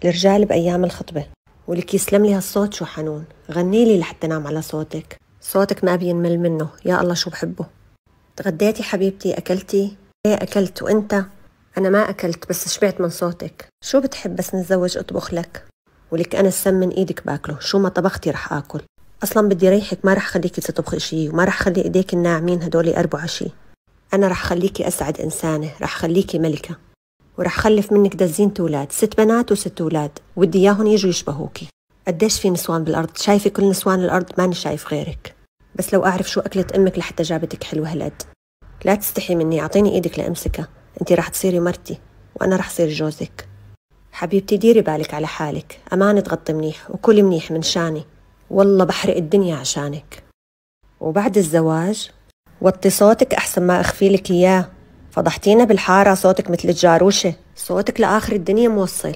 الرجال بأيام الخطبة. ولك يسلم لي هالصوت شو حنون، غني لي لحتى نام على صوتك. صوتك ما بينمل منه، يا الله شو بحبه. تغديتي حبيبتي؟ أكلتي؟ ايه أكلت، وأنت؟ أنا ما أكلت بس شبعت من صوتك. شو بتحب بس نتزوج أطبخ لك؟ ولك أنا السم من إيدك باكله، شو ما طبختي رح آكل. أصلا بدي ريحك، ما رح خليكي تطبخي شي، وما رح خلي إيديك الناعمين هدول يقربوا عشي. أنا رح خليكي أسعد إنسانة، رح خليكي ملكة، ورح خلف منك دزينة أولاد، 6 بنات و6 أولاد، ودي إياهم يجوا يشبهوكي. قديش في نسوان بالأرض، شايفة كل نسوان الأرض، ماني شايف غيرك. بس لو أعرف شو أكلت أمك لحتى جابتك حلوة هالقد. لا تستحي مني، أعطيني إيدك لأمسكها. أنتي رح تصيري مرتي وأنا رح صير جوزك. حبيبتي ديري بالك على حالك، أمان تغطي منيح وكلي منيح من شاني، والله بحرق الدنيا عشانك. وبعد الزواج وطي صوتك أحسن ما أخفي لك إياه. فضحتينا بالحارة، صوتك مثل الجاروشة، صوتك لآخر الدنيا موصل.